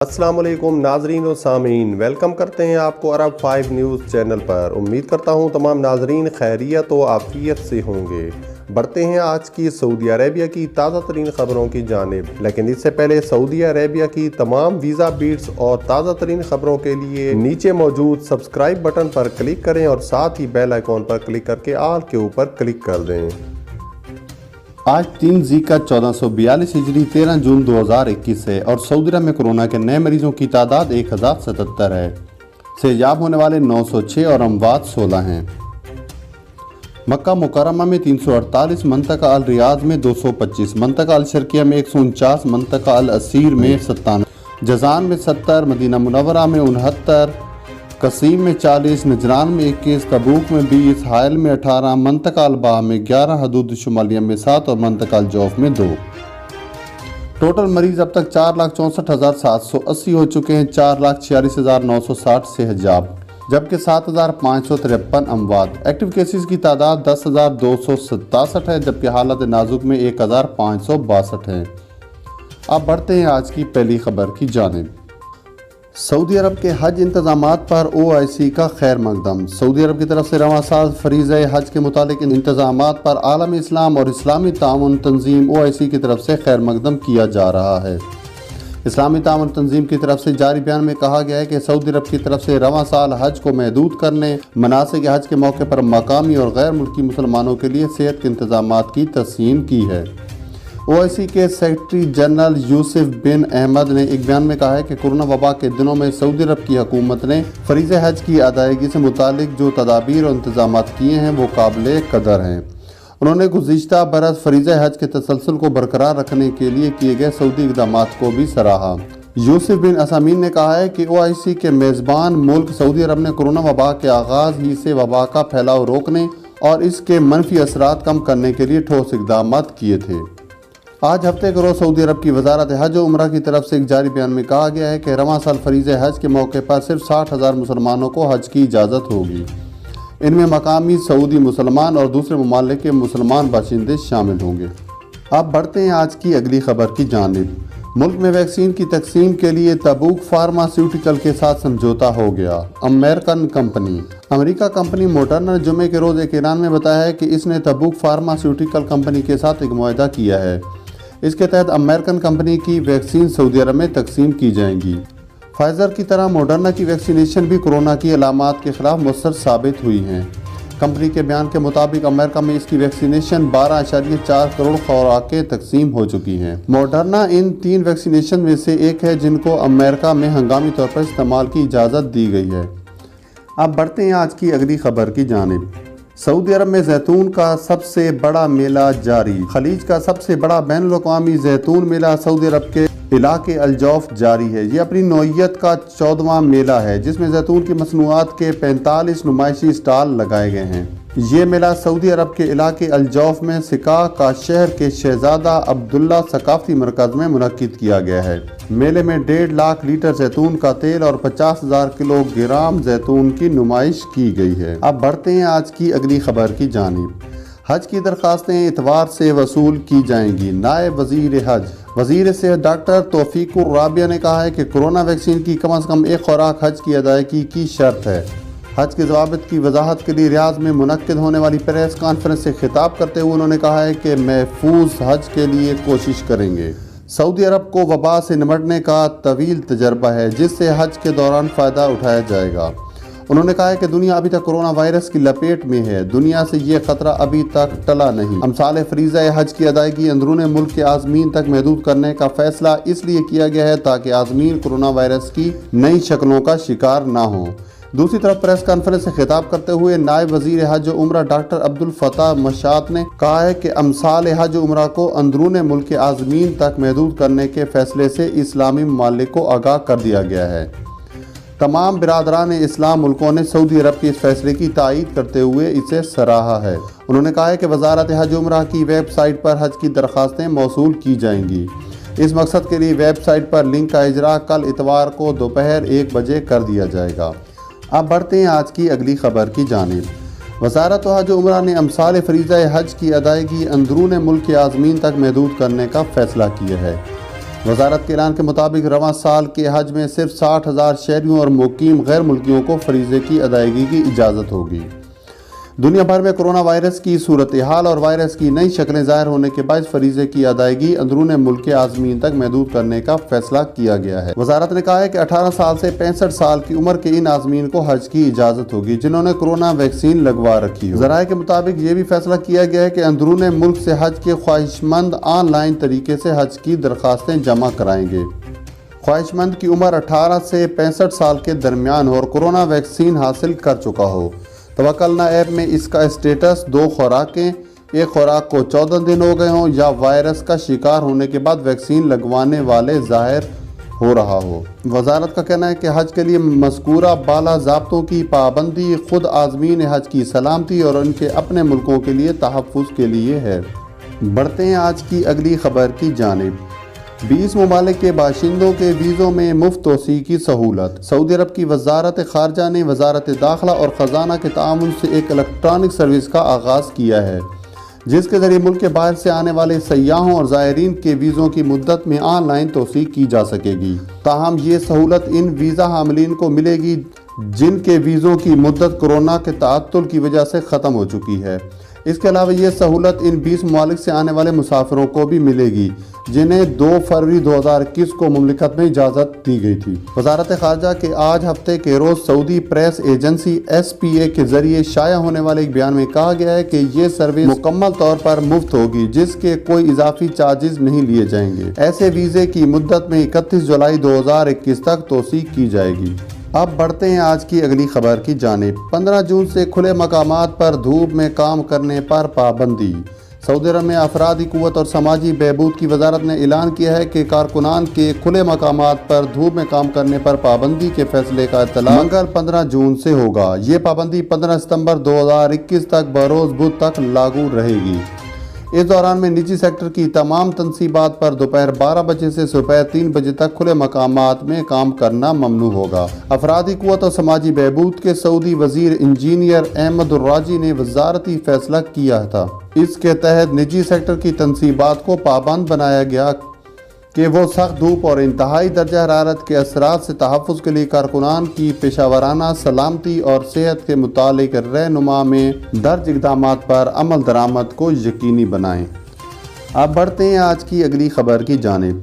अस्सलाम वालेकुम नाजरीन और सामीन, वेलकम करते हैं आपको अरब 5 न्यूज़ चैनल पर। उम्मीद करता हूं तमाम नाजरीन खैरियत और आफियत से होंगे। बढ़ते हैं आज की सऊदी अरेबिया की ताज़ा तरीन खबरों की जानिब, लेकिन इससे पहले सऊदी अरेबिया की तमाम वीज़ा बीट्स और ताज़ा तरीन खबरों के लिए नीचे मौजूद सब्सक्राइब बटन पर क्लिक करें और साथ ही बेल आइकॉन पर क्लिक करके ऑल के ऊपर क्लिक कर दें। आज 3 ज़िका 1442 हिजरी 13 जून 2021 है और सऊदी अरब में कोरोना के नए मरीजों की तादाद 1077 है। सेहजाब होने वाले 906 और अमवात 16 हैं। मक्का मुकर्रमा में 348, मंतका अल रियाज में 225, मंतका अल शर्किया में 149, मंतका अल असीर में 97, जजान में 70, मदीना मुनव्वरा में 69, कसीम में 40, नजरान में 21, तबूक में 20, हायल में 18, मंतका अल-बा में 11, हदूद शुमालिया में 7 और मंतका अल-जौफ में 2। टोटल मरीज अब तक 4,64,780 हो चुके हैं। 4,46,960 सेहजाब, जबकि 7,553 अमवात। एक्टिव केसेस की तादाद 10,267 है, जबकि हालत नाजुक में 1,562 है। अब बढ़ते हैं आज की पहली खबर की जानिब। सऊदी अरब के हज इंतजामात पर OIC का खैर मकदम। सऊदी अरब की तरफ से रवां साल फरीज़े हज के मुतालिक इंतजामात पर आलम इस्लाम और इस्लामी ताउन तंजीम OIC की तरफ से खैर मकदम किया जा रहा है। इस्लामी ताउन तंजीम की तरफ से जारी बयान में कहा गया है कि सऊदी अरब की तरफ से रवां साल हज को महदूद करने, मनासिक हज के मौके पर मकामी और गैर मुल्की मुसलमानों के लिए सेहत के इंतजामात की तस्सीन की है। OIC के सेक्रेटरी जनरल यूसुफ बिन अहमद ने एक बयान में कहा है कि कोरोना वबा के दिनों में सऊदी अरब की हुकूमत ने फरीज़े हज की अदायगी से मुतालिक जो तदाबीर और इंतजामात किए हैं वो काबिल कदर हैं। उन्होंने गुज़िश्ता बरस फरीज़े हज के तसलसल को बरकरार रखने के लिए किए गए सऊदी इक़दामात को भी सराहा। यूसुफ बिन असामीन ने कहा है कि OIC के मेज़बान मुल्क सऊदी अरब ने कोरोना वबा के आगाज़ ही से वबा का फैलाव रोकने और इसके मनफी असरात कम करने के लिए ठोस इक़दामात किए थे। आज हफ्ते के रोज़ सऊदी अरब की वजारत हज और उम्रा की तरफ से एक जारी बयान में कहा गया है कि रवां साल फरीज़े हज के मौके पर सिर्फ 60,000 मुसलमानों को हज की इजाज़त होगी। इनमें मकामी सऊदी मुसलमान और दूसरे ममालिक के मुसलमान बाशिंदे शामिल होंगे। अब बढ़ते हैं आज की अगली खबर की जानिब। मुल्क में वैक्सीन की तकसीम के लिए तबूक फार्मास्यूटिकल के साथ समझौता हो गया। अमेरिका कंपनी मोडर्ना ने जुमे के रोज़ एक ऐलान में बताया है कि इसने तबूक फार्मास्यूटिकल कंपनी के साथ एक मुआहदा किया है। इसके तहत अमेरिकन कंपनी की वैक्सीन सऊदी अरब में तकसीम की जाएंगी। फाइजर की तरह मोडर्ना की वैक्सीनेशन भी कोरोना की अलामात के खिलाफ मुअस्सर साबित हुई हैं। कंपनी के बयान के मुताबिक अमेरिका में इसकी वैक्सीनेशन 12.4 करोड़ खुराकें तकसीम हो चुकी हैं। मोडर्ना इन 3 वैक्सीनेशन में से एक है जिनको अमेरिका में हंगामी तौर पर इस्तेमाल की इजाज़त दी गई है। अब बढ़ते हैं आज की अगली खबर की जानिब। सऊदी अरब में जैतून का सबसे बड़ा मेला जारी। खलीज का सबसे बड़ा बैनुल-अक़वामी जैतून मेला सऊदी अरब के इलाके अल-जौफ जारी है। ये अपनी नौइयत का 14वां मेला है जिसमें जैतून की मसनूआत के 45 नुमाइशी स्टॉल लगाए गए हैं। ये मेला सऊदी अरब के इलाके अल-जौफ में सिका का शहर के शहजादा अब्दुल्ला सकाफती मरकज़ में मुनक्किद किया गया है। मेले में 1.5 लाख लीटर जैतून का तेल और 50,000 किलोग्राम जैतून की नुमाइश की गई है। अब बढ़ते हैं आज की अगली खबर की जानिब। हज की दरखास्तें इतवार से वसूल की जाएंगी। नायब वजीर हज वजीर सेहत डॉक्टर तौफीकुर राबिया ने कहा है कि कोरोना वैक्सीन की कम से कम एक खुराक हज की अदायगी की शर्त है। हज के ज़वाबित की वजाहत के लिए रियाद में मुनक्किद होने वाली प्रेस कॉन्फ्रेंस से खिताब करते हुए उन्होंने कहा है कि महफूज हज के लिए कोशिश करेंगे। सऊदी अरब को वबा से निपटने का तवील तजर्बा है जिससे हज के दौरान फ़ायदा उठाया जाएगा। उन्होंने कहा है कि दुनिया अभी तक कोरोना वायरस की लपेट में है। दुनिया से ये खतरा अभी तक टला नहीं। अमसाल फरीज़ा हज की अदायगी अंदरून मुल्क के आज़मीन तक महदूद करने का फैसला इसलिए किया गया है ताकि आज़मीन कोरोना वायरस की नई शक्लों का शिकार ना हो। दूसरी तरफ प्रेस कॉन्फ्रेंस से खिताब करते हुए नायब वजीर हज और उम्रा डॉक्टर अब्दुल फताह मशात ने कहा है कि अमसाल हज और उम्रा को अंदरून मुल्क के आज़मीन तक महदूद करने के फैसले से इस्लामी ममालिक को आगाह कर दिया गया है। तमाम बिरादरान इस्लाम मुल्कों ने सऊदी अरब के इस फैसले की तायीद करते हुए इसे सराहा है। उन्होंने कहा है कि वजारत हज उम्रा की वेबसाइट पर हज की दरखास्तें मौसूल की जाएंगी। इस मकसद के लिए वेबसाइट पर लिंक का इजरा कल इतवार को दोपहर 1 बजे कर दिया जाएगा। अब बढ़ते हैं आज की अगली खबर की जानिब। वज़ारत हज उम्रा ने अमसाल फरीज़ा हज की अदायगी अंदरून मुल्क के आज़मीन तक महदूद करने का फ़ैसला किया है। وزارت کے اعلان کے مطابق رواں سال کے حج میں صرف 60,000 شہریوں اور مقیم غیر ملکیوں کو فریضے کی ادائیگی کی اجازت ہوگی۔ دنیا بھر میں کرونا وائرس کی صورتحال اور وائرس کی نئی شکلیں ظاہر ہونے کے باعث فریضے کی ادائیگی اندرون ملک کے عازمین تک محدود کرنے کا فیصلہ کیا گیا ہے۔ وزارت نے کہا ہے کہ 18 سال سے 65 سال کی عمر کے ان عازمین کو حج کی اجازت ہوگی جنہوں نے کورونا ویکسین لگوا رکھی ہو۔ ذرائع کے مطابق یہ بھی فیصلہ کیا گیا ہے کہ اندرون ملک سے حج کے خواہشمند آن لائن طریقے سے حج کی درخواستیں جمع کرائیں گے۔ خواہشمند کی عمر 18 سے 65 سال کے درمیان ہو اور کورونا ویکسین حاصل کر چکا ہو۔ توکلنا ایپ میں اس کا اسٹیٹس 2 خوراکیں، ایک خوراک کو 14 دن ہو گئے ہوں یا وائرس کا شکار ہونے کے بعد ویکسین لگوانے والے ظاہر ہو رہا ہو۔ وزارت کا کہنا ہے کہ حج کے لیے مذکورہ بالا ضابطوں کی پابندی خود عازمین حج کی سلامتی اور ان کے اپنے ملکوں کے لیے تحفظ کے لیے ہے۔ بڑھتے ہیں آج کی اگلی خبر کی جانب۔ 20 ممالک کے باشندوں کے ویزوں میں مفت توسیع کی سہولت۔ سعودی عرب کی وزارت خارجہ نے وزارت داخلہ اور خزانہ کے تعاون سے ایک الیکٹرانک سروس کا آغاز کیا ہے جس کے ذریعے ملک کے باہر سے آنے والے سیاحوں اور زائرین کے ویزوں کی مدت میں آن لائن توسیع کی جا سکے گی۔ تاہم یہ سہولت ان ویزا حاملین کو ملے گی جن کے ویزوں کی مدت کورونا کے تعطل کی وجہ سے ختم ہو چکی ہے۔ اس کے علاوہ یہ سہولت ان 20 ممالک سے آنے والے مسافروں کو بھی ملے گی جنہیں 2 فروری 2021 کو مملکت میں اجازت دی گئی تھی۔ وزارت خارجہ کے آج ہفتے کے روز سعودی پریس ایجنسی SPA کے ذریعے شائع ہونے والے ایک بیان میں کہا گیا ہے کہ یہ سروس مکمل طور پر مفت ہوگی جس کے کوئی اضافی چارجز نہیں لیے جائیں گے۔ ایسے ویزے کی مدت میں 31 جولائی 2021 تک توسیع کی جائے گی۔ اب بڑھتے ہیں آج کی اگلی خبر کی جانب۔ 15 جون سے کھلے مقامات پر دھوپ میں کام کرنے پر پابندی۔ سعودی عرب میں افرادی قوت اور سماجی بہبود کی وزارت نے اعلان کیا ہے کہ کارکنان کے کھلے مقامات پر دھوپ میں کام کرنے پر پابندی کے فیصلے کا اطلاع منگل 15 جون سے ہوگا۔ یہ پابندی 15 ستمبر 2021 تک بروز بدھ تک لاگو رہے گی۔ اس دوران میں نجی سیکٹر کی تمام تنصیبات پر دوپہر 12 بجے سے صبح 3 بجے تک کھلے مقامات میں کام کرنا ممنوع ہوگا۔ افرادی قوت اور سماجی بہبود کے سعودی وزیر انجینئر احمد الراجی نے وزارتی فیصلہ کیا تھا۔ اس کے تحت نجی سیکٹر کی تنصیبات کو پابند بنایا گیا کہ وہ سخت دھوپ اور انتہائی درجہ حرارت کے اثرات سے تحفظ کے لیے کارکنان کی پیشہ ورانہ سلامتی اور صحت کے متعلق رہنما میں درج اقدامات پر عمل درآمد کو یقینی بنائیں۔ اب بڑھتے ہیں آج کی اگلی خبر کی جانب۔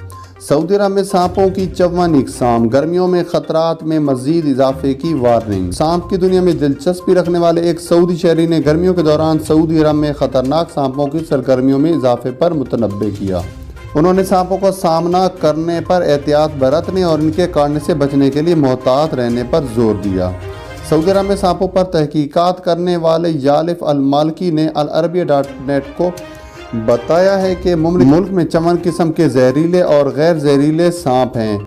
سعودی عرب میں سانپوں کی 54 اقسام، گرمیوں میں خطرات میں مزید اضافے کی وارننگ۔ سانپ کی دنیا میں دلچسپی رکھنے والے ایک سعودی شہری نے گرمیوں کے دوران سعودی عرب میں خطرناک سانپوں کی سرگرمیوں میں اضافے پر متنبہ کیا۔ انہوں نے سانپوں کا سامنا کرنے پر احتیاط برتنے اور ان کے کاٹنے سے بچنے کے لیے محتاط رہنے پر زور دیا۔ سعودی عرب میں سانپوں پر تحقیقات کرنے والے یالف المالکی نے العربیہ.net کو بتایا ہے کہ ملک میں 54 قسم کے زہریلے اور غیر زہریلے سانپ ہیں۔